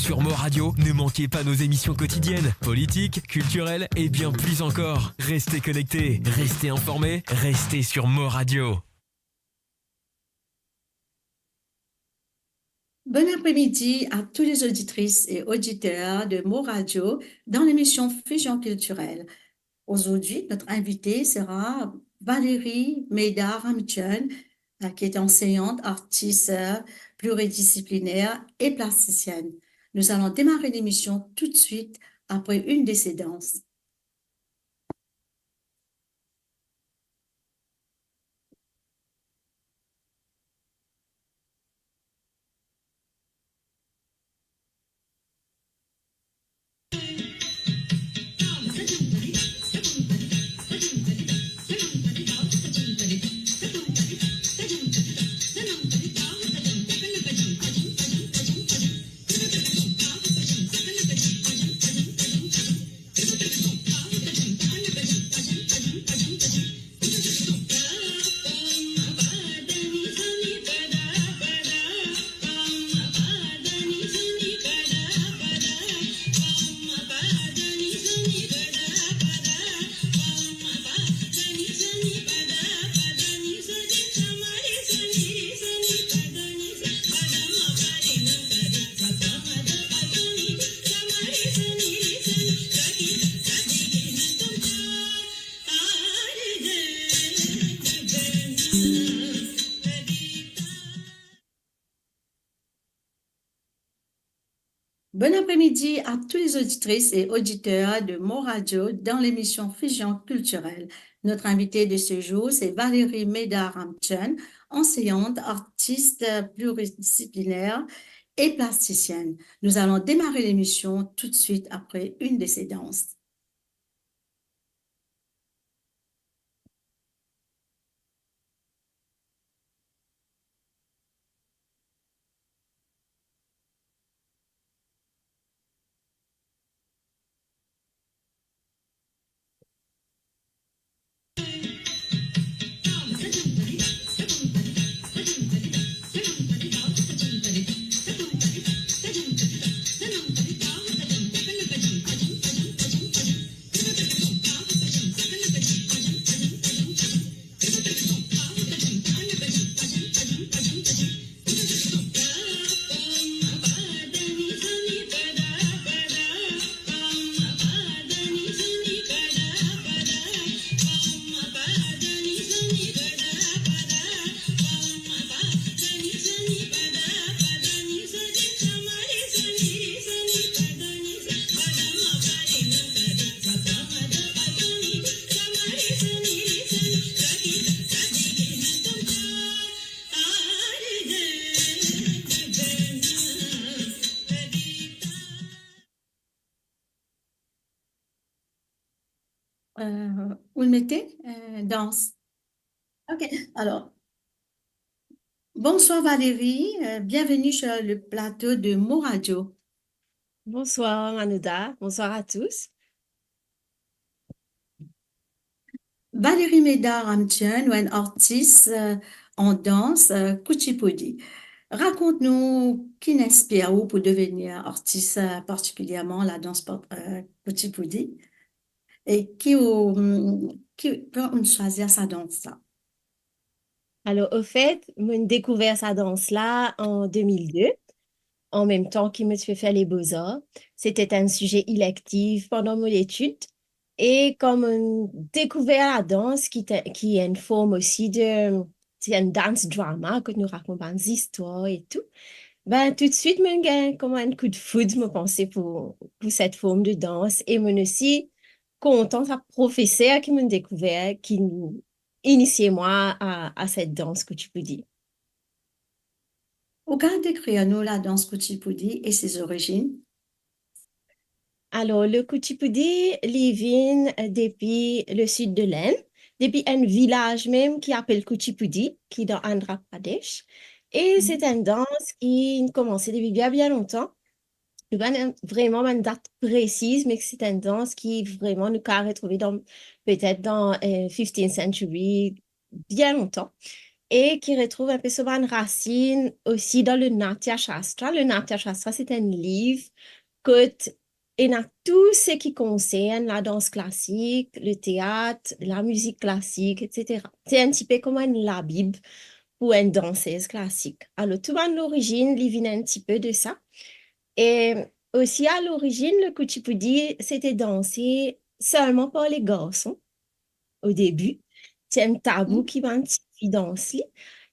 Sur Mo Radio, ne manquez pas nos émissions quotidiennes, politiques, culturelles et bien plus encore. Restez connectés, restez informés, restez sur Mo Radio. Bon après-midi à tous les auditrices et auditeurs de Mo Radio dans l'émission Fusion culturelle. Aujourd'hui, notre invitée sera Valérie Meida-Ramtchen, qui est enseignante, artiste pluridisciplinaire et plasticienne. Nous allons démarrer l'émission tout de suite après une de ses danses. Bon après-midi à tous les auditrices et auditeurs de Mo Radio dans l'émission Fusion culturelle. Notre invitée de ce jour, c'est Valérie Meida-Ramtchen, enseignante, artiste pluridisciplinaire et plasticienne. Nous allons démarrer l'émission tout de suite après une de ces danses. Vous le mettez? Danse. OK. Alors, bonsoir Valérie, bienvenue sur le plateau de Mo Radio. Bonsoir Manouda, bonsoir à tous. Valérie Meida-Ramtchen, une artiste en danse Kuchipudi. Raconte-nous qui t'inspire ou pour devenir artiste, particulièrement la danse Kuchipudi, et qui peut choisir sa danse là. Alors, au fait, j'ai découvert sa danse-là en 2002, en même temps qu'il me fait faire les beaux-arts. C'était un sujet électif pendant mon étude. Et comme on découvert la danse, qui est une forme aussi c'est un dance drama que nous racontons des histoires et tout, ben, tout de suite, j'ai eu comme un coup de foudre, me penser pour cette forme de danse. Et je aussi contente à professeur qui m'a découvert, qui initié moi à cette danse que tu peux dire. Au cas décrire-nous la danse Kuchipudi et ses origines. Alors, le Kuchipudi, il vient depuis le sud de l'Inde, depuis un village même qui s'appelle Kuchipudi, qui est dans Andhra Pradesh. Et c'est une danse qui a commencé depuis bien, bien longtemps. Je n'ai pas vraiment une date précise, mais c'est une danse qui vraiment nous a retrouvé peut-être dans 15th century, bien longtemps. et qui retrouve un peu son racine aussi dans le Natya Shastra. Le Natya Shastra, c'est un livre que il y a tout ce qui concerne la danse classique, le théâtre, la musique classique, etc. C'est un petit peu comme la Bible pour une danseuse classique. Alors, tout à l'origine, il vient un petit peu de ça. Et aussi, à l'origine, le Kuchipudi, c'était dansé seulement par les garçons au début. C'est un tabou Mhm. qui m'a danse.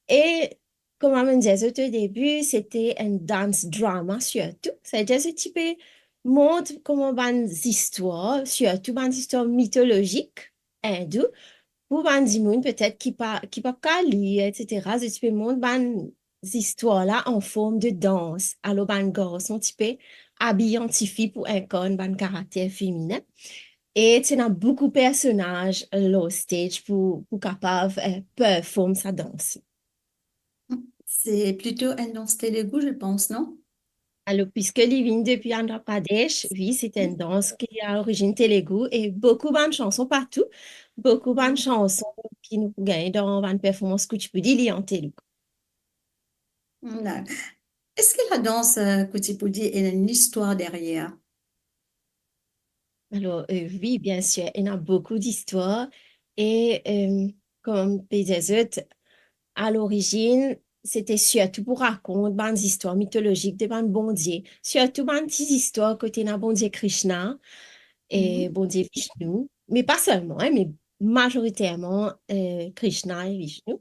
Et comme on me disait au début, c'était un dance drama surtout. C'est-à-dire ce type montre comment des histoires, surtout des histoires mythologiques hindoues, pour des gens peut-être qui pas qu'à lire, etc. Ce type montre des histoires-là en forme de danse. Alors, ben garçon, type habillé en fille pour incarner ben caractère féminin. Et tu as beaucoup de personnages là au stage pour capable performer sa danse. C'est plutôt un danse Telugu, je pense, non? Alors, puisque il vient depuis Andhra Pradesh, oui, c'est une danse qui est à l'origine Telugu et beaucoup de chansons partout, beaucoup de Mhm. chansons qui nous gagnent dans une performance que tu peux dire en Telugu. Mhm. Est-ce que la danse Kuchipudi a une histoire derrière? Alors, oui, bien sûr, il y a beaucoup d'histoires et comme PZZ, à l'origine, c'était surtout pour raconter des histoires mythologiques de bon Dieu, surtout des petites histoires côté na bon Dieu Krishna et Mhm. bon Dieu Vishnu, mais pas seulement, hein, mais majoritairement Krishna et Vishnu.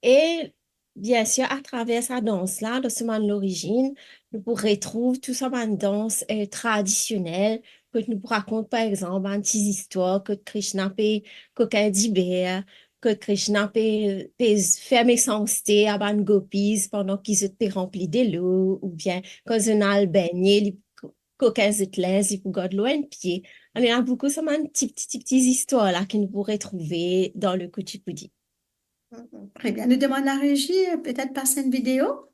Et bien sûr, à travers sa danse-là, de ce moment de l'origine, nous retrouvons tout ça dans danse traditionnelle, que nous raconte par exemple une petite histoire que Krishna peut coquin d'hiver, que Krishna peut fermer son thé à une gopis pendant qu'ils étaient remplis de l'eau, ou bien quand on a le baigné, les coquins se laissent, ils peuvent l'eau un pied. Il y a beaucoup ça, une petite histoire là que nous pourrons trouver dans le Kuchipudi. Mhm. Très bien. Nous demande la régie, peut-être passer une vidéo?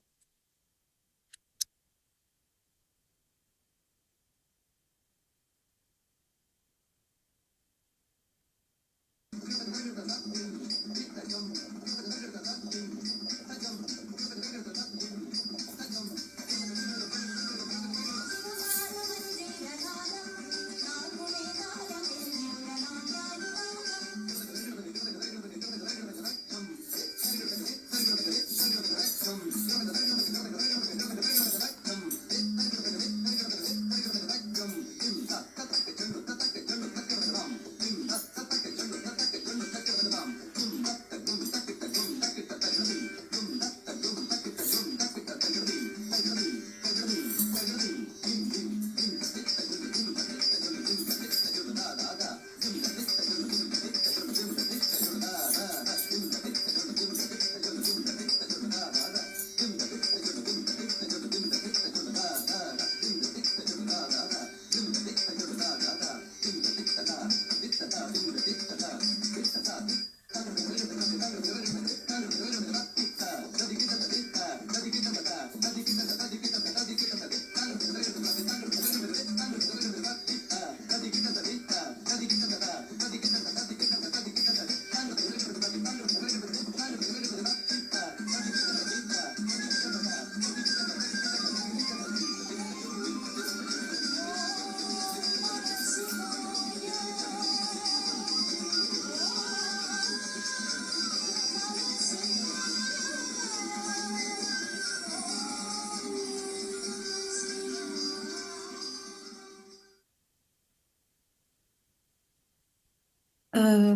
Euh,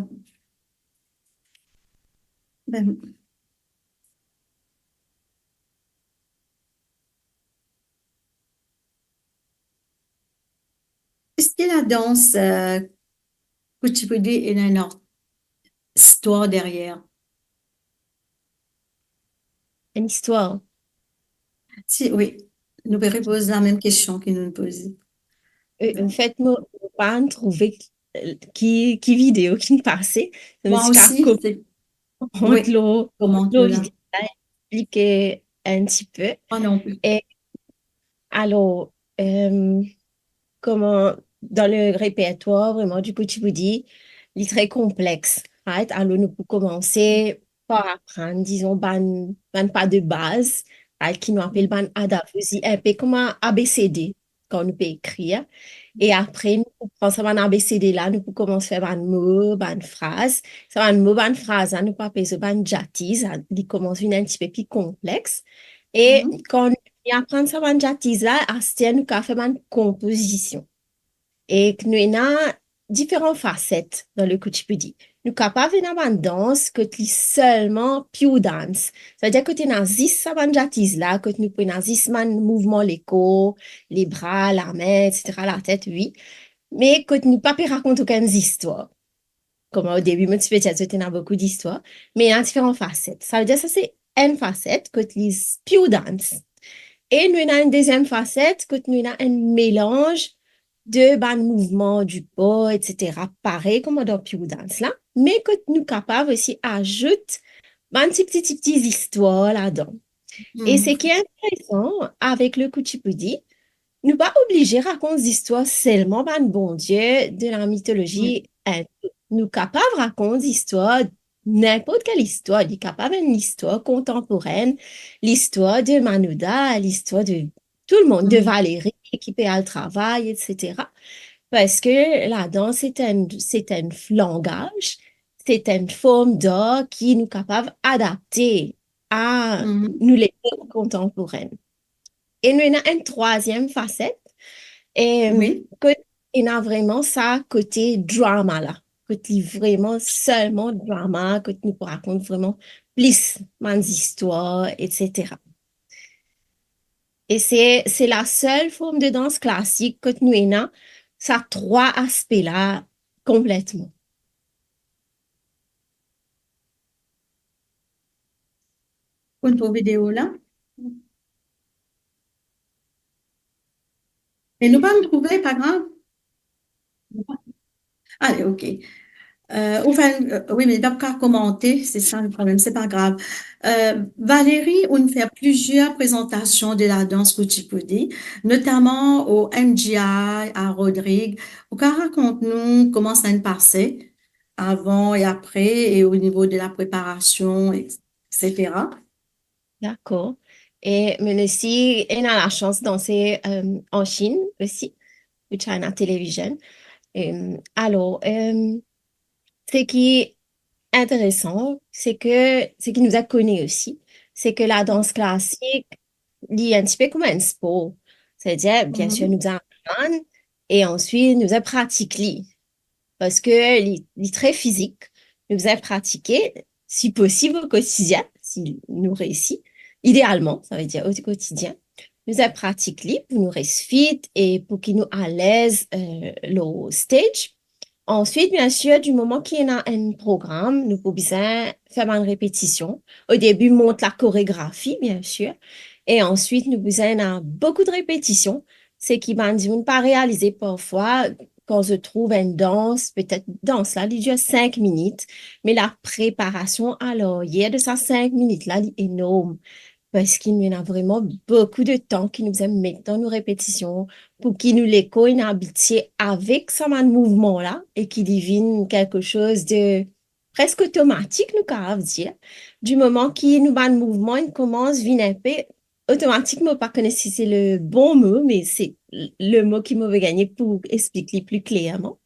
ben, est-ce que la danse Kuchipudi a une histoire derrière? Une histoire. Si, oui. Nous verrons poser la même question qu'ils nous posent. En Donc, fait, moi, je n'ai pas trouvé qui vidéo qui me passait. Je me moi suis dit, aussi, comment c'est, entre oui, comment tout l'eau là? vidéo, expliquer un petit peu. Moi non plus. Et alors, comment, dans le répertoire vraiment du Kuchipudi, il est très complexe. Right? Alors, nous pouvons commencer. pour apprendre, disons, ban pas de base, qui nous appelle ban adavusi, un peu comme un ABCD, quand nous peut écrire. Et après, nous prenons ça ban ABCD là, nous pouvons commencer à faire ban mot, ban phrase. Ça ban mot, ban phrase, hein, nous pas appeler ça ban jatis, hein, il commence une un petit peu plus complexe. Et Mhm. quand nous apprenons ça ban jatis là, à ce temps, nous pouvons faire ban composition. Et que nous avons différentes facettes dans le kuchipudi. Nous sommes capables de faire une danse que tu seulement pure dance. C'est-à-dire que tu as 10 sabanjatis là, que nous prenons 10 mouvements l'écho, les bras, la main, etc., la tête, oui. Mais que nous ne pas raconter aucune histoire. Comme au début, moi, tu peux dire que tu as beaucoup d'histoires, mais il y a différentes facettes. Ça veut dire que ça, c'est une facette que tu pure dance. Et nous avons une deuxième facette que nous avons un mélange de ban mouvements du corps, etc. Pareil comme dans Pure Dance là, mais que nous sommes capables aussi d'ajouter ban petites histoires là-dedans. Et ce qui est intéressant avec le Kuchipudi, nous pas obligés de raconter des histoires seulement ban bon Dieu de la Mhm. mythologie hindoue. Nous capables de raconter des histoires, n'importe quelle histoire, il est capable d'une histoire contemporaine, l'histoire de Manuda, l'histoire de tout le monde, de Mhm. Valérie qui paie le travail, etc. Parce que la danse, c'est un langage, c'est une forme d'art qui nous capable d'adapter à Mhm. nous les contemporaines. Et nous avons une troisième facette, et Oui. que il a vraiment ça côté drama là, côté vraiment seulement drama, que nous raconte vraiment plus d'histoires, etc. Et c'est la seule forme de danse classique que nous avons, ça trois aspects-là complètement. Pour vidéo là. Et nous pas me trouver, pas grave. Allez, ok. Enfin, oui, mais il va pas commenter, c'est ça le problème, c'est pas grave. Valérie, on fait plusieurs présentations de la danse Kuchipudi, notamment au MGI, à Rodrigue. Raconte-nous comment ça se passait avant et après, et au niveau de la préparation, etc. D'accord. Et mais aussi, on a la chance de danser en Chine aussi, au China Television. Alors, ce qui est intéressant, c'est que ce qui nous a connus aussi, c'est que la danse classique, il est un petit peu comme un sport. C'est-à-dire, bien sûr, Mhm. nous apprenons et ensuite nous a pratiqué. Parce que il est très physique. Nous a pratiqué, si possible, au quotidien, si nous réussit. Idéalement, ça veut dire au quotidien. Nous a pratiqué pour nous rester fit et pour qu'il nous à l'aise le stage. Ensuite, bien sûr, du moment qu'il y a un programme, nous pouvons bien faire une répétition. Au début, monte la chorégraphie, bien sûr. Et ensuite, nous avons beaucoup de répétitions. C'est qui m'a dit, on pas réaliser parfois quand je trouve une danse, peut-être danse là, il dure 5 minutes. Mais la préparation, alors, hier de ça 5 minutes là, elle est énorme parce qu'il y en a vraiment beaucoup de temps qui nous aime mettre dans nos répétitions pour qu'il nous les habitué avec ce mouvement-là et qui devine quelque chose de presque automatique, nous pouvons dire. Du moment qu'il nous bat le mouvement, il commence à venir un peu automatiquement, pas connaître si c'est le bon mot, mais c'est le mot qui m'avait gagné pour expliquer plus clairement.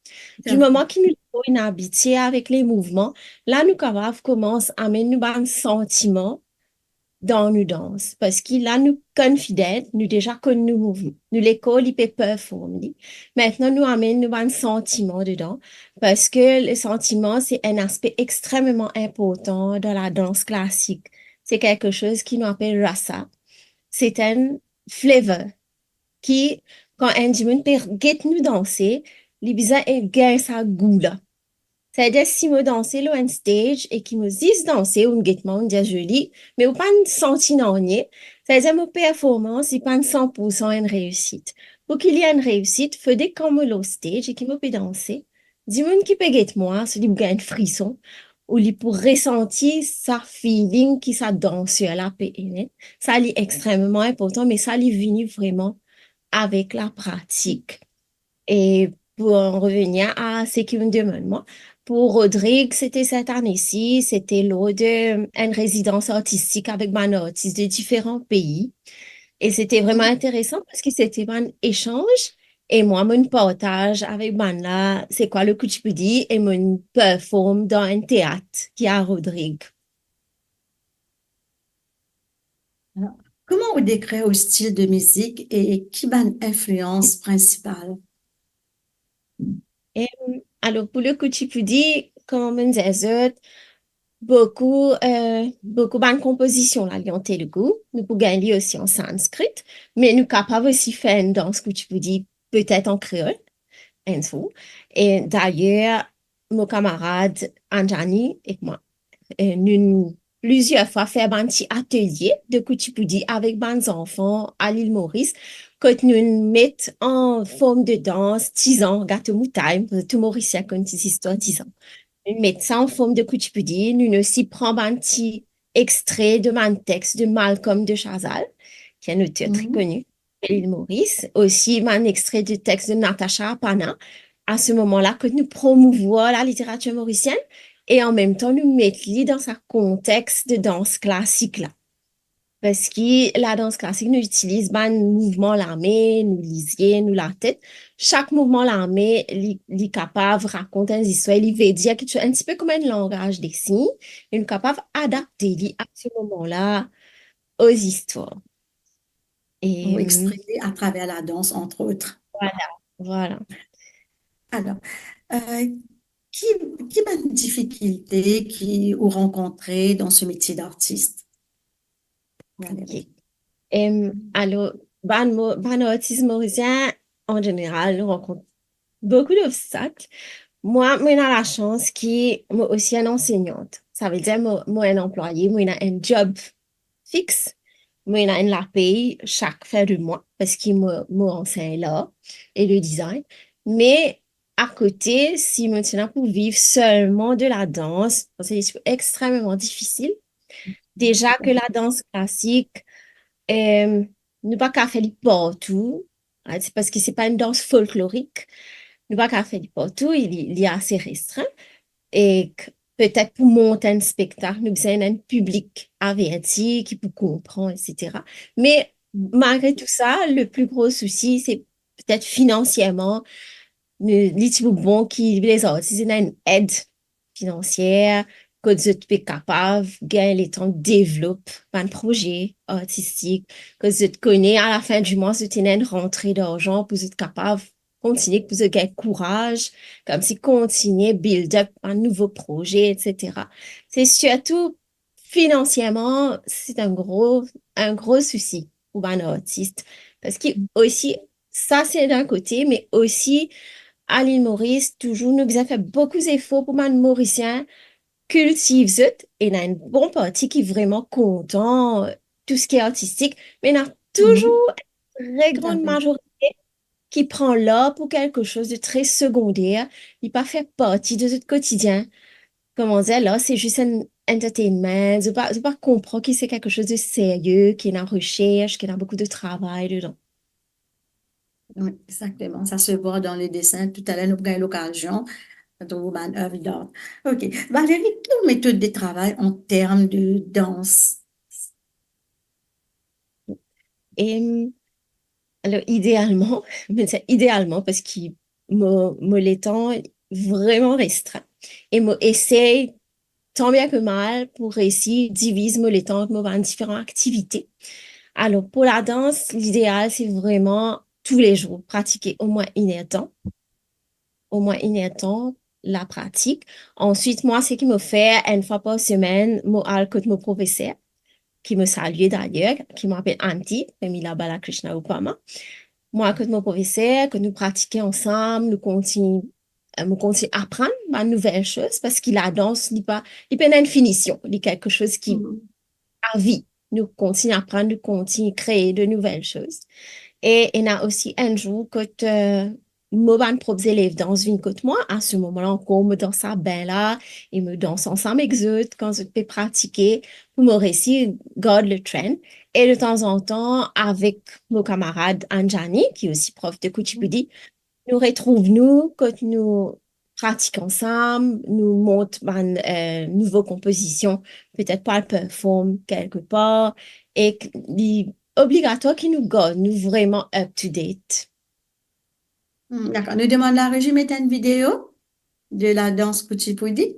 Du moment qu'il nous habitué avec les mouvements, là, nous capables commence à mettre nous un sentiment dans nos danses parce qu'il a nous confident, nous déjà connu nos mouvements. Nous l'école, il peut performer. Maintenant, nous amène nous un sentiment dedans parce que le sentiment, c'est un aspect extrêmement important dans la danse classique. C'est quelque chose qui nous appelle rasa. C'est un flavor qui, quand un dimanche peut nous danser, les bizarres et gagne sa goût là. C'est-à-dire, si je danse là on stage et qui me disent danser, on get on dit joli, mais on pas une senti non nier. C'est-à-dire, ma performance, c'est pas une 100% une réussite. Pour qu'il y ait une réussite, il faut que quand me au stage et qui me peut danser, dis-moi qui peut get moi, c'est lui un frisson, ou lui pour ressentir sa feeling qui sa danse sur la PNL. Ça, est extrêmement important, mais ça, est venu vraiment avec la pratique. Et pour en revenir à ce qui me demande, moi, Pour Rodrigue, c'était cette année-ci, c'était lors d'une résidence artistique avec des artistes de différents pays. Et c'était vraiment intéressant parce que c'était un échange et moi, mon partage avec là, c'est quoi le kuchipudi et mon performe dans un théâtre qui est à Rodrigue. Alors, comment on décrit au style de musique et qui va influence principale? Et, alors, pour le kuchipudi, comme on disait, beaucoup de compositions là, en Telugu. Nous pouvons gagner aussi en sanskrit, mais nous sommes capables aussi de faire une danse kuchipudi peut-être en créole. Info. Et d'ailleurs, mon camarade Anjani et moi, nous plusieurs fois fait un petit atelier de Kuchipudi avec des enfants à l'île Maurice que nous mettons en forme de danse, 10 ans, gâteau moutaille, tout Mauricien connaît cette histoire 10 ans. Nous mettons ça en forme de Kuchipudi, nous aussi prenons un petit extrait de mon texte de Malcolm de Chazal, qui est un auteur très Mhm. connu de l'île Maurice, aussi un extrait du texte de Natacha Apana, à ce moment-là que nous promouvons la littérature mauricienne et en même temps nous mettons dans un contexte de danse classique là. Parce que la danse classique, nous utilise un mouvement la main, nous lisier, nous la tête. Chaque mouvement la main, il est capable de raconter une histoire. Il veut dire quelque chose, un petit peu comme un langage des signes. Il est capable d'adapter à ce moment-là aux histoires. Et Ou exprimer à travers la danse, entre autres. voilà, voilà. Alors, euh, qui, qui a une difficulté qui ou rencontré dans ce métier d'artiste, OK. Valérie? Alors, ban autisme mauricien, en général, nous rencontre beaucoup d'obstacles. Moi, j'ai la chance qui moi aussi une enseignante. Ça veut dire, moi, un employé, moi, j'ai un job fixe. Moi, j'ai la paye chaque fin du mois parce qu'il m'enseigne là et le design. Mais à côté, si maintenant pour vivre seulement de la danse, c'est extrêmement difficile. Déjà que la danse classique, euh, nous pas qu'à faire du partout. Hein, c'est parce que c'est pas une danse folklorique. Nous pas qu'à faire du partout, il est assez restreint. Et peut-être pour monter un spectacle, nous avons un public averti qui peut comprendre, etc. Mais malgré tout ça, le plus gros souci, c'est peut-être financièrement, les petits bon qui les artistes, ils ont une aide financière, que vous êtes capable de gagner le temps de développer un projet artistique, que vous êtes connaît à la fin du mois, vous avez une rentrée d'argent, pour vous êtes capable de continuer, que vous avez courage, comme si continuer, build up un nouveau projet, etc. C'est surtout financièrement, c'est un gros souci pour un artiste. Parce que aussi, ça c'est d'un côté, mais aussi, à l'île Maurice, toujours, nous avons fait beaucoup d'efforts pour les Mauriciens cultivent ça, et il y a une bonne partie qui est vraiment content, tout ce qui est artistique, mais il y a Mhm. toujours une très Tout à grande fait. majorité qui prend là pour quelque chose de très secondaire, il pas fait partie de notre quotidien. Comme on disait, là, c'est juste un entertainment, je pas comprendre que c'est quelque chose de sérieux, qui est en recherche, qui a beaucoup de travail dedans. Oui, exactement. Ça se voit dans les dessins. Tout à l'heure, nous avons eu l'occasion de vous une œuvre d'art. OK. Valérie, quelle méthode de travail en termes de danse? Et alors, idéalement, mais c'est idéalement parce qu'il me les temps vraiment restreint. Et me essaye tant bien que mal pour réussir, divise me les temps dans différentes activités. Alors, pour la danse, l'idéal, c'est vraiment tous les jours, pratiquer au moins une heure de temps, au moins une heure de temps, la pratique. Ensuite, moi, ce qui me fait une fois par semaine, moi, avec mon professeur, qui me salue d'ailleurs, qui m'appelle Anti, Pamela Balakrishna Upama. Moi, avec mon professeur, que nous pratiquons ensemble, nous continuons à apprendre de nouvelles choses parce que la danse n'est pas, il pas une finition, il est quelque chose qui Mhm. a vie. Nous continuons à apprendre, nous continuons à créer de nouvelles choses. Et il y a aussi un jour que moi, mes propres élèves dans une côte, moi, à ce moment-là, encore, me danse à ben là, et me danse ensemble avec eux quand je peux pratiquer pour me réussir, garde le trend. Et de temps en temps, avec mon camarade Anjani, qui est aussi prof de Kuchipudi, nous retrouvons-nous quand nous pratique ensemble, nous montre une nouvelle composition, peut-être pas le perform quelque part, et obligatoire qu'il nous garde, nous vraiment up-to-date. D'accord. Nous demande la régie mettre une vidéo de la danse Kuchipudi.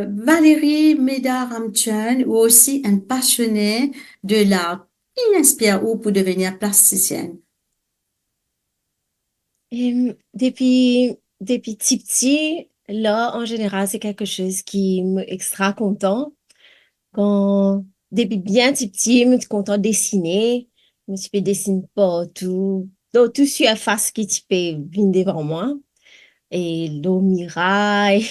Valérie Médard-Ramchun, ou aussi une passionnée de l'art, qui inspire ou pour devenir plasticienne? Depuis petit, là, en général, c'est quelque chose qui me extra content. Depuis bien petit, je suis content de dessiner. Je me suis fait dessiner partout. Donc, tout surface qui peut venir devant moi. Et l'eau miraille,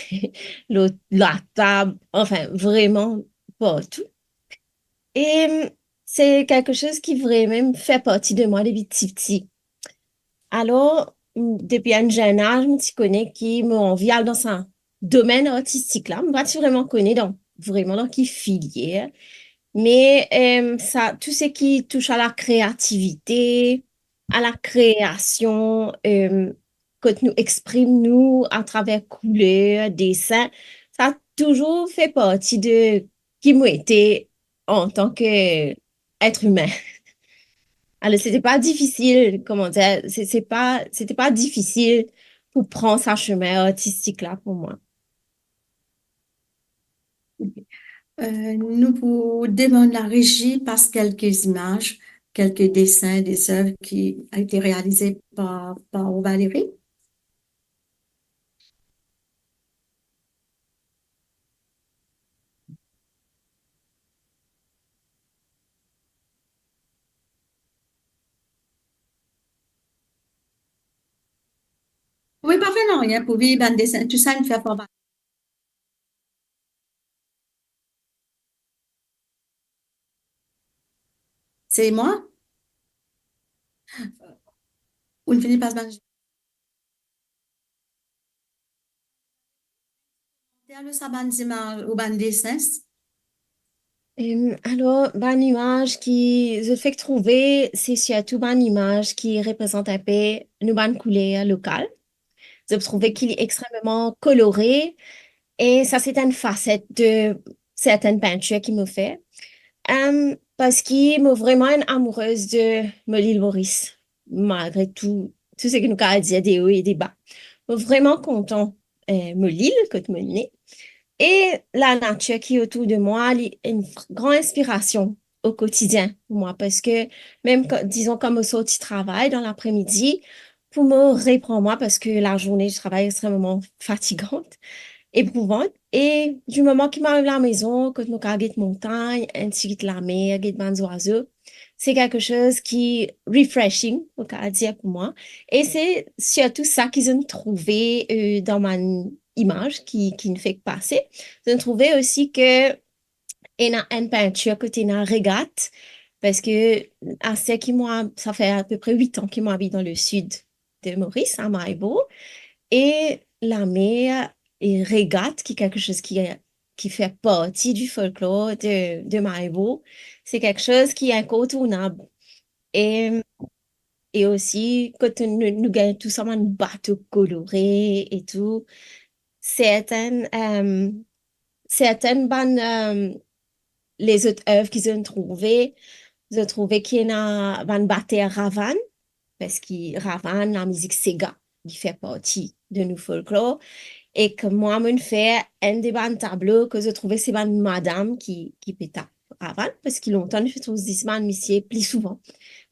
la table, enfin, vraiment partout. Et c'est quelque chose qui vraiment fait partie de moi depuis petit. Alors, depuis un jeune âge, je me suis connais qui me envie dans un domaine artistique là. Je ne suis pas vraiment connais vraiment dans qui filière. Mais ça, tout ce qui touche à la créativité, à la création, quand nous exprimons nous à travers couleurs, dessins, ça a toujours fait partie de qui moi été en tant qu'être humain. Alors, c'était pas difficile, comment dire, c'était pas difficile pour prendre sa chemin artistique là pour moi. Nous vous demandons la régie passe quelques images, quelques dessins des œuvres qui ont été réalisées par Valérie. non, rien pour vivre, bande dessin, tout ça, me fait pas. C'est moi? Ou ne finit pas bande le saban ou bande dessin? Alors, ben, image qui, je fais que trouver, c'est surtout une image qui représente un peu une bonne couleur locale. Je trouve qu'il est extrêmement coloré et ça, c'est une facette de certaines peintures qu'il me fait. Parce qu'il m'a vraiment une amoureuse de l'île Maurice, malgré tout ce que nous avons dit, des hauts et des bas. Je suis vraiment content de l'île que tu m'as née. Et la nature qui est autour de moi, elle est une grande inspiration au quotidien pour moi, parce que même, disons, comme au sorti travail dans l'après-midi, pour me reprendre moi, parce que la journée du travail est extrêmement fatigante, éprouvante. Et du moment qu'il m'arrive à la maison, que nous avons montagne, ainsi que la mer, des bancs d'oiseaux, c'est quelque chose qui est refreshing, on va dire pour moi. Et c'est surtout ça qu'ils ont trouvé dans ma image qui ne fait que passer. Ils ont trouvé aussi que il y a une peinture que tu as régate, parce que à ce qui moi, ça fait à peu près 8 ans que moi habite dans le sud de Maurice, à Maïbo. Et la mer et régate, qui est quelque chose qui fait partie du folklore de Maïbo. C'est quelque chose qui est incontournable. Et, et aussi, quand nous gagnons tout ça, un bateau coloré et tout, certaines, certaines bonnes, les autres œuvres qu'ils ont trouvées, ils ont trouvé qu'il y a une bateau Ravan, parce que Ravan, la musique Sega, qui fait partie de nos folklore. Et que moi, je fais un des bons tableaux que je trouvais, c'est une madame qui pétait avant, parce qu'il longtemps, je fais tous des monsieur plus souvent.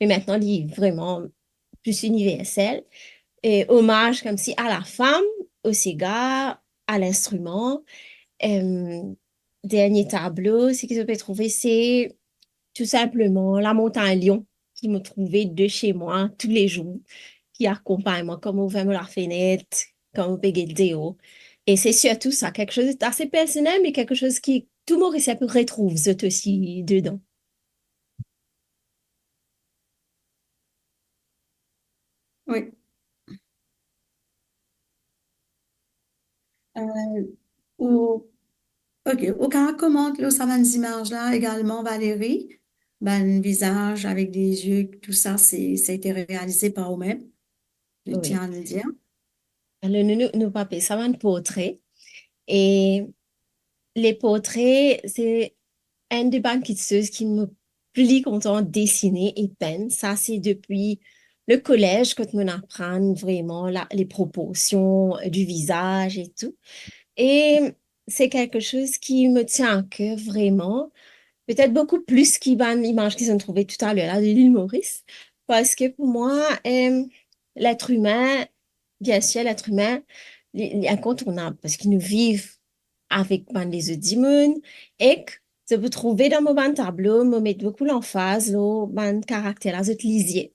Mais maintenant, il est vraiment plus universel. Et hommage comme si à la femme, au cigare, à l'instrument. Euh, Dernier tableau, ce que je peux trouver, c'est tout simplement la montagne lion qui me trouvait de chez moi tous les jours, qui accompagne moi comme on ouvre la fenêtre, comme on peut le déo. Et c'est surtout ça, quelque chose d'assez personnel, mais quelque chose qui tout Maurice peut retrouve aussi dedans. Oui. Euh, ou, ok. Au cas comment le saban images-là également, Valérie, ben, visage avec des yeux, tout ça, ça a été réalisé par vous-même, je Oui. tiens à le dire. Alors, nous papiers, ça va un portrait. Et les portraits, c'est un des banques qui me plie content dessiner et peindre. Ça, c'est depuis le collège que on apprend vraiment les proportions du visage et tout. Et c'est quelque chose qui me tient à cœur vraiment. Peut-être beaucoup plus l'image qu'ils ont trouvée tout à l'heure là, de l'île Maurice. Parce que pour moi, l'être humain, bien sûr, l'être humain, il est incontournable parce qu'ils nous vivent avec ben, les autres et que je peux trouver dans mon tableau, me mettre beaucoup l'emphase, le ben, caractère, là, cette lisier.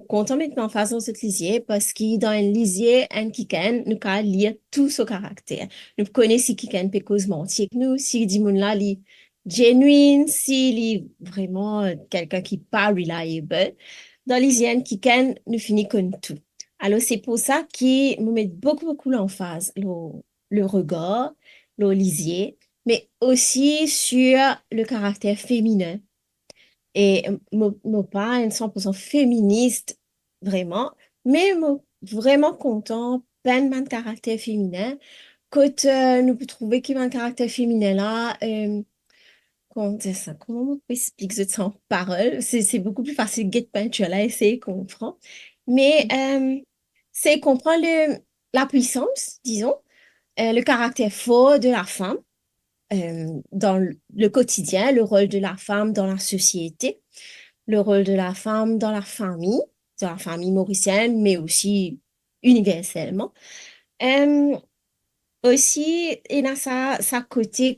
Content de mettre l'emphase dans cette lisier parce que dans un lisier, un kikan, nous pouvons lire tout ce caractère. Nous connaissons si kikan peut cause mentir que nous, si dit là, li genuine, s'il est vraiment quelqu'un qui pas reliable. Dans l'hygiène kikan, nous finissons tout. Alors, c'est pour ça qu'il nous met beaucoup l'emphase, le regard, le lisier, mais aussi sur le caractère féminin. Et mon pas est 100% féministe, vraiment, mais vraiment content, plein de caractère féminin. Quand nous pouvons trouver qu'il y a un caractère féminin là, comment dire ça, comment on peut expliquer ça en parole? C'est beaucoup plus facile de peinture là, essayer de comprendre. Mais c'est comprendre la puissance, disons, le caractère fort de la femme dans le quotidien, le rôle de la femme dans la société, le rôle de la femme dans la famille mauricienne, mais aussi universellement. Euh, Aussi, il a sa côté,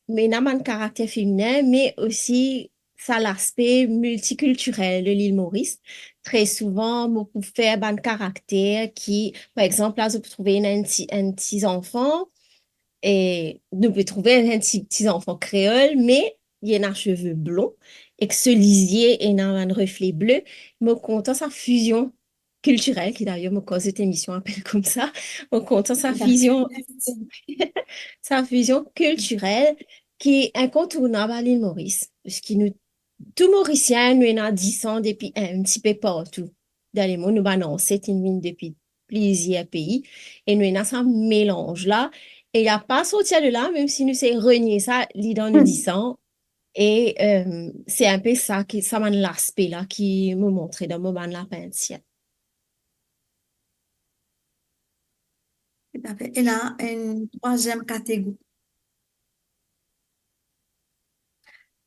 mais il a un caractère féminin, mais aussi ça l'aspect multiculturel de l'île Maurice, très souvent, moi, pour faire un caractère qui, par exemple, là, je peux trouver un petit enfant et nous pouvons trouver un petit enfant créole, mais il a un cheveux blonds et que ce lisier est un reflet bleu. Me content sa fusion culturelle, qui d'ailleurs me cause cette émission appelle comme ça, me content Merci. sa fusion culturelle qui est incontournable à l'île Maurice. Ce qui nous, tout Mauricien, nous en a 10 ans depuis un petit peu partout. Dans les mots, nous avons cette une depuis plusieurs pays et nous avons ce mélange-là. Et il n'y a pas sorti de là, même si nous c'est renier ça, dans nous 10 ans. Et c'est un peu ça, ça m'a l'aspect là qui me montrait dans mon de la peinture. Tout à fait. Et là, une troisième catégorie,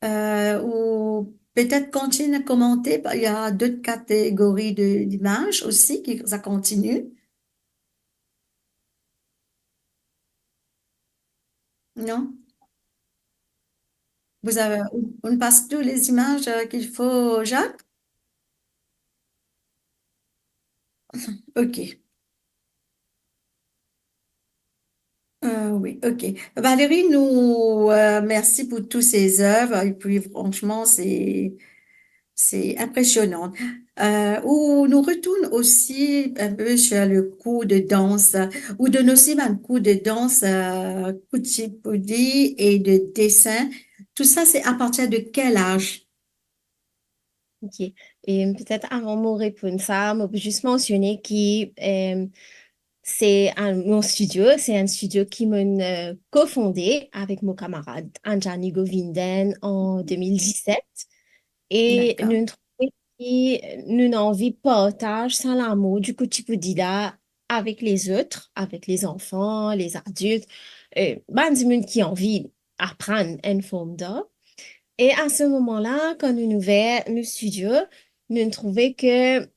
ou peut-être continue à commenter. Il y a d'autres catégories d'images aussi qui ça continue. Non? Vous avez, on passe tous les images qu'il faut, Jacques? OK. Oui, OK. Valérie, nous, merci pour toutes ces œuvres. Et puis, franchement, c'est impressionnant. Où nous retourne aussi un peu sur le cours de danse, ou de nos aussi un cours de danse, kuchipudi et de dessin. Tout ça, c'est à partir de quel âge? OK. Et peut-être avant de répondre ça, je peux juste mentionner que mon studio, c'est un studio qui m'a cofondé avec mon camarade Anjani Govinden en 2017. Et D'accord. nous trouvons que nous avons envie de partage sans l'amour du Kuchipudila avec les autres, avec les enfants, les adultes, ben, du monde qui a envie d'apprendre une forme d'art. Et à ce moment-là, quand nous ouvert le studio, nous trouvons que,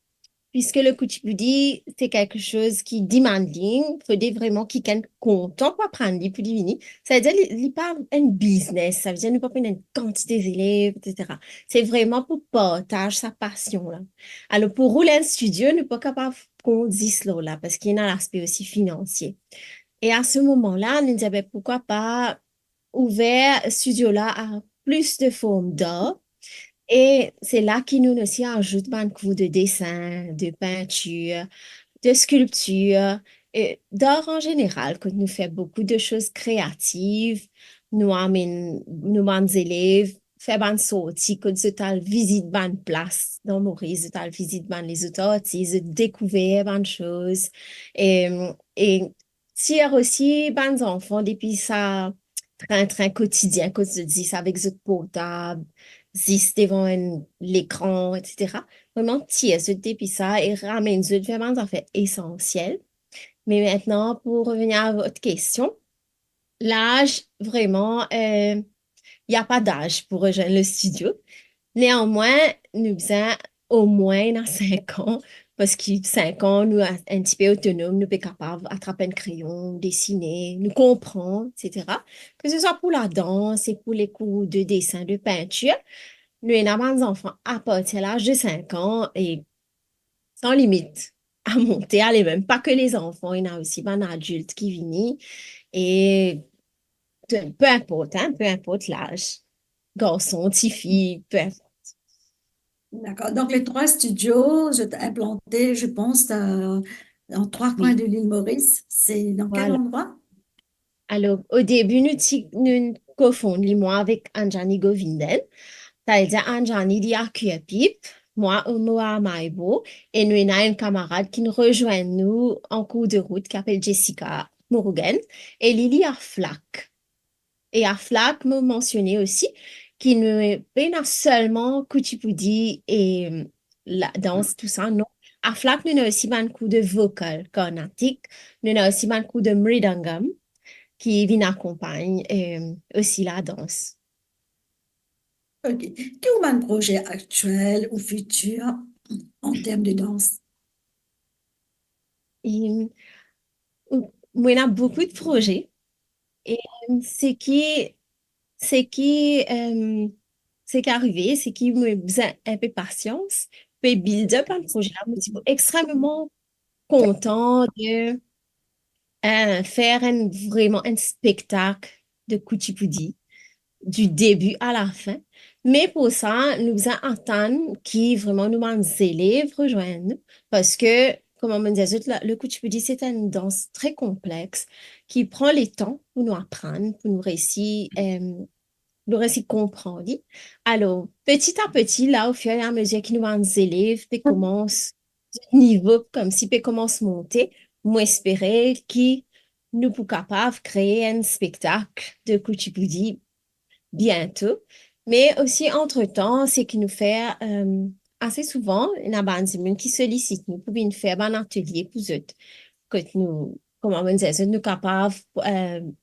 puisque le Kuchipudi, c'est quelque chose qui demanding, il faudrait vraiment qu'il soit content pour apprendre pour deviner. Ça veut dire qu'il pas un business, ça veut dire qu'il pas une quantité d'élèves, etc. C'est vraiment pour partager sa passion, là. Alors, pour rouler un studio, nous n'est pas capable qu'on dise cela, là, parce qu'il y a l'aspect aussi financier. Et à ce moment-là, nous disons, ben, pourquoi pas ouvert ce studio-là à plus de formes d'art. Et c'est là qu'il nous aussi ajoute beaucoup de dessin, de peinture, de sculpture, et d'art en général, que nous fait beaucoup de choses créatives. Nous amène, nous avons des élèves, fait ban sortie, que nous tal visite ban place dans Maurice, nous tal visite ban les autres artistes, découvrir ban choses. Et, et tirer aussi ban enfants depuis ça, train quotidien, que tu dis, avec ce portable, zis devant l'écran, etc. Vraiment tirer ce depuis ça et ramène ce vraiment en fait essentiel. Mais maintenant, pour revenir à votre question, l'âge, vraiment, il n'y a pas d'âge pour rejoindre le studio. Néanmoins, nous faisons au moins dans 5 ans, parce que 5 ans, nous sommes un petit peu autonomes, nous sommes capables d'attraper un crayon, dessiner, nous comprendre, etc. Que ce soit pour la danse et pour les cours de dessin, de peinture, nous avons des enfants à partir de l'âge de 5 ans et sans limite à monter, allez, même pas que les enfants, il y en a aussi des adultes qui viennent et peu importe, hein, peu importe l'âge, garçon, petite fille, peu importe. D'accord. Donc, les trois studios, je t'ai implanté, je pense, en trois coins Oui, de l'île Maurice. C'est dans quel voilà. endroit? Alors, au début, nous cofondons, moi, avec Anjani Govinden. C'est-à-dire, Anjani dit à Pipe, moi, à Maïbo, et nous avons une camarade qui nous rejoint, nous, en cours de route, qui s'appelle Jessica Murugan, et Lily à Flac. Et à Flac, me mentionner aussi qu'il ne pas seulement Kuchipudi et la danse, tout ça, non. À Flac, nous avons aussi un coup de vocal carnatique, nous avons aussi un coup de mridangam qui vient accompagner aussi la danse. OK. Quel est un projet actuel ou futur en termes de danse? Et, moi, on a beaucoup de projets. Et ce qui, ce qui, ce qui est arrivé, c'est qu'il me besoin un peu de patience. peux build up un projet là, je suis extrêmement content de faire vraiment un spectacle de Kuchipudi du début à la fin. Mais pour ça, nous attendons qui vraiment nous les élèves rejoignent nous parce que, comme on me disait, le Kuchipudi, c'est une danse très complexe qui prend le temps pour nous apprendre, pour nous réussir comprendre. Alors, petit à petit, là, au fur et à mesure que nous les élèves, puis commence du niveau comme si puis commence à monter, moi espérer que nous sommes capables de créer un spectacle de Kuchipudi bientôt. Mais aussi, entre-temps, c'est que nous fait assez souvent, il y a des gens qui sollicitent nous pour venir faire un atelier pour eux. Que nous, comment on dit, nous capables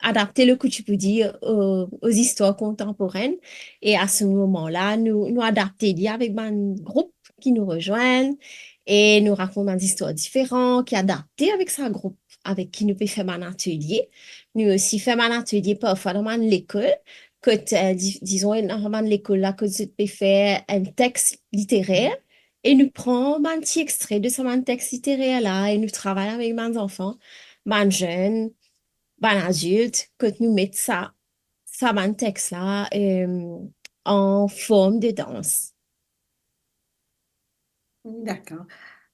adapter le Kuchipudi aux histoires contemporaines. Et à ce moment-là, nous adapter avec un groupe qui nous rejoignent et nous racontent des histoires différentes, qui adaptent avec ce groupe avec qui nous pouvons faire un atelier. Nous aussi faisons un atelier parfois dans l'école que, disons, normalement, l'école, là, que tu peux faire un texte littéraire et nous prenons un petit extrait de ce texte littéraire-là et nous travaillons avec mes enfants, mes jeunes, mes adultes, que nous mettons ça texte-là en forme de danse. D'accord.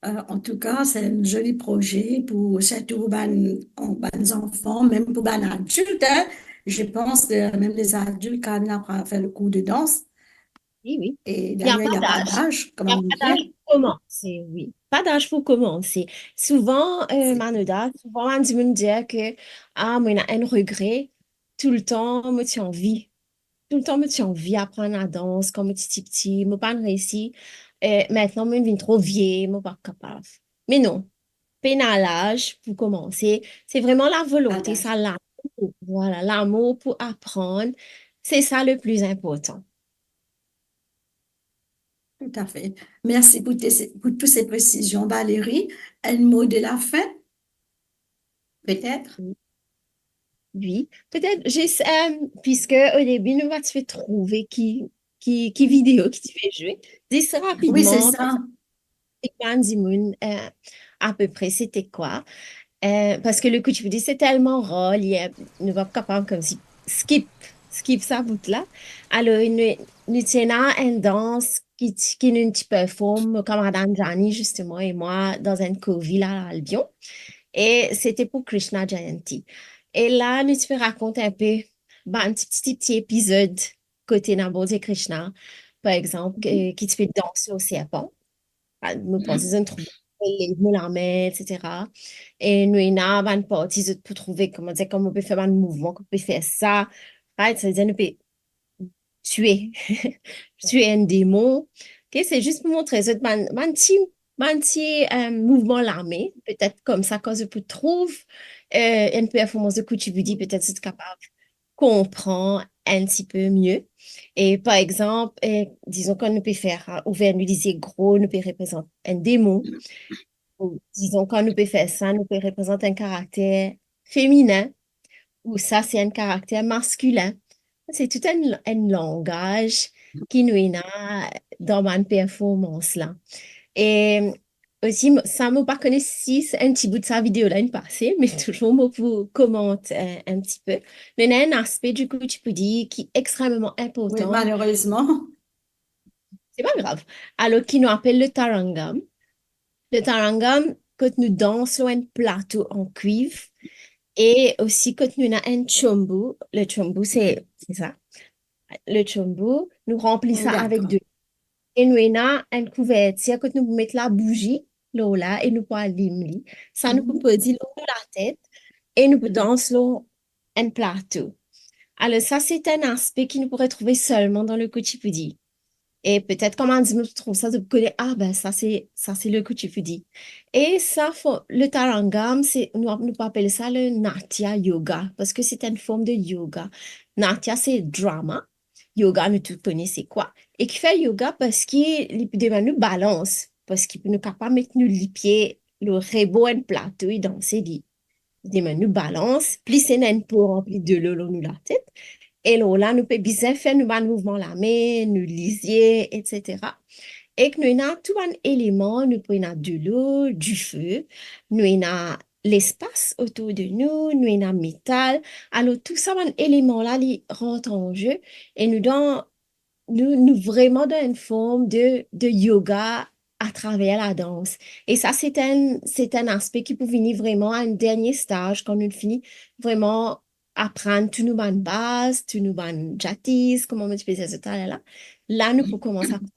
En tout cas, c'est un joli projet pour surtout les enfants, même pour les adultes, hein. Je pense même les adultes quand ils apprennent à faire le cours de danse. Oui, oui. Et Il n'y a d'ailleurs, il pas n'y a pas d'âge. d'âge, comme Il n'y a on pas dit. d'âge pour commencer, oui. Pas d'âge pour commencer. Souvent, C'est Manoda, souvent, on dit me dire que, ah, moi, il y a un regret. Tout le temps, moi, tu as envie. Tout le temps, moi, tu as envie d'apprendre la danse comme petit, petit. Moi, pas réussi. Maintenant, moi, je viens trop vieille, moi, pas capable. Mais non, peine à l'âge pour commencer. C'est vraiment la pas volonté, d'âge. ça, l'amour. Voilà, l'amour pour apprendre. C'est ça le plus important. Tout à fait. Merci pour toutes ces précisions, Valérie. Un mot de la fin, peut-être? Oui, peut-être juste, puisque au début, nous va te faire trouver qui vidéo qui te fait jouer. Dis Oui, c'est rapidement, ça. Zimoun, à peu près, c'était quoi? Parce que le coup, tu peux dire, c'est tellement rare, nous va pas capable comme si skip sa bout là. Alors, nous tenons une danse qui nous performe, comme Madame Jani, justement, et moi, dans un covil à Albion. Et c'était pour Krishna Jayanti. Et là, nous te raconter un peu un petit épisode côté Nambodi et Krishna, par exemple, qui te fait danser au serpent. Nous pensons un trouver les mots etc. Et nous, il y a une partie pour trouver comment on peut faire un mouvement, qu'on peut faire ça. Right? Ça veut dire, nous peut tuer, tuer un démon. Ok, c'est juste pour montrer ce petit mouvement l'armée. Peut-être comme ça, quand je peux trouver une performance de Kuchibudi, peut-être c'est capable de comprendre un petit peu mieux. Et par exemple, disons qu'on peut faire ouvert, nous disait gros, nous peut représenter un démon. Ou, disons qu'on peut faire ça, nous peut représenter un caractère féminin. Ou ça, c'est un caractère masculin. C'est tout un langage qui nous est là dans ma performance là. Et aussi, ça m'a pas connu si c'est un petit bout de sa vidéo là, une passée, mais toujours moi pour commenter un petit peu. Mais il y a un aspect du coup, tu peux dire, qui est extrêmement Oui, important. malheureusement. C'est pas grave. Alors, qui nous appelle le tarangam. Le tarangam, quand nous dansons un plateau en cuivre, et aussi quand nous avons un chombo. Le chombo, c'est ça. Le chombo, nous remplissons ça avec D'accord. deux. Et nous avons un couverture, quand nous mettons la bougie, là, et nous pouvons allumer. Ça nous peut Mhm. poser l'eau dans la tête, et nous pouvons danser un plateau. Alors, ça, c'est un aspect qui nous pourrait trouver seulement dans le Kuchipudi. Et peut-être comment on dit, je trouve ça, de connaître, ah ben ça c'est le Kuchipudi. Et ça, le Tarangam, nous appelons ça le Natya Yoga, parce que c'est une forme de yoga. Natya, c'est drama. Yoga, nous tous connaissons quoi. Et qui fait yoga parce qu'il peut nous balance, parce qu'il peut nous capable mettre nous les pieds, le rebot, un plateau, et danser, il nous balance, plisser une peau remplie de l'eau, nous la tête. Et là, nous pouvons bien faire nous mouvement la main, nous lisier, etc. Et que nous avons tout un élément, nous prenons de l'eau, du feu, nous avons l'espace autour de nous, nous avons le métal. Alors, tout ça, un élément-là, il rentre en jeu et nous vraiment dans une forme de yoga à travers la danse. Et ça, c'est un aspect qui peut venir vraiment à un dernier stage, quand on finit vraiment apprendre tout nous bonnes bases, tout nous bonnes jatis, comment on faisait ça tout à l'heure. Là, nous pouvons commencer à prendre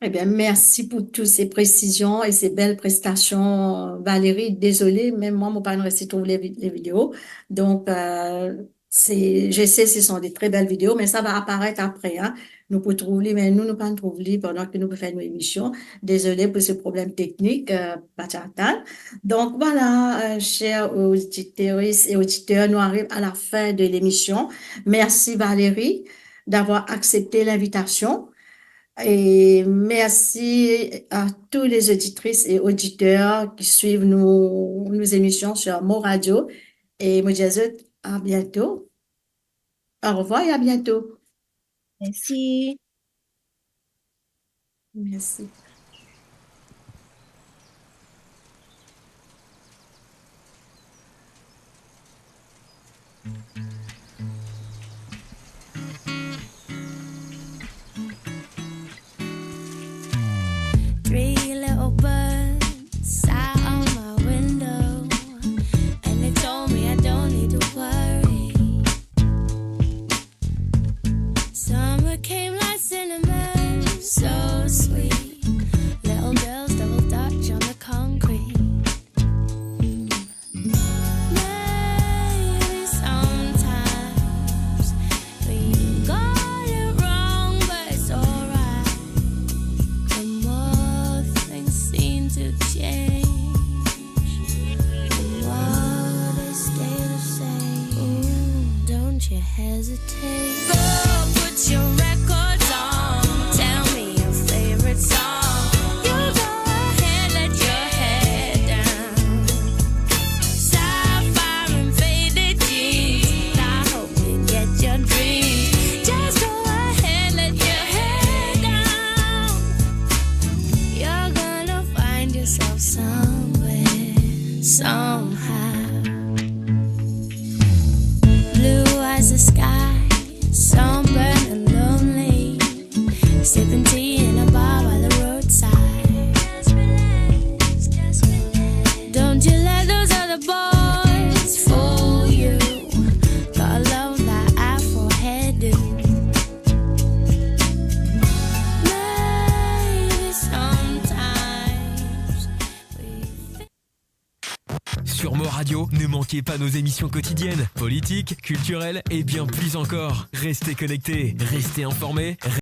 Eh bien, merci pour toutes ces précisions et ces belles prestations, Valérie. Désolée, même moi, mon pas resté trouver les vidéos. Donc, je sais, ce sont des très belles vidéos, mais ça va apparaître après, hein. Nous pouvons trouver, mais nous ne pouvons pas trouver pendant que nous pouvons faire nos émissions. Désolée pour ce problème technique, Bachatan. Donc, voilà, chers auditeurs et auditeurs, nous arrivons à la fin de l'émission. Merci, Valérie, d'avoir accepté l'invitation. Et merci à tous les auditrices et auditeurs qui suivent nos émissions sur Mo Radio. Et moi, je dis à bientôt. Au revoir et à bientôt. Merci. Merci. Three little birds sat on my window, and they told me I don't need to worry. Summer came like cinnamon, so sweet. Little girls double dutch on the concrete. Maybe sometimes we got it wrong, but it's alright. The more things seem to change, the more they stay the same. Ooh, don't you hesitate. Go put your records on. Tell me your favorite song. You go ahead, let your head down. Sapphire and faded jeans. I hope you get your dreams. Just go ahead, let your head down. You're gonna find yourself somewhere, somehow. Blue as the sky, sunburned and lonely, sipping tea in a bar by the roadside. Don't you let those other boys fool you. Gotta love that Afro hairdo. Maybe sometimes we Sur Mo Radio, ne manquez pas nos émissions quotidiennes, politiques, culturelles et bien plus encore. Restez connectés, restez informés.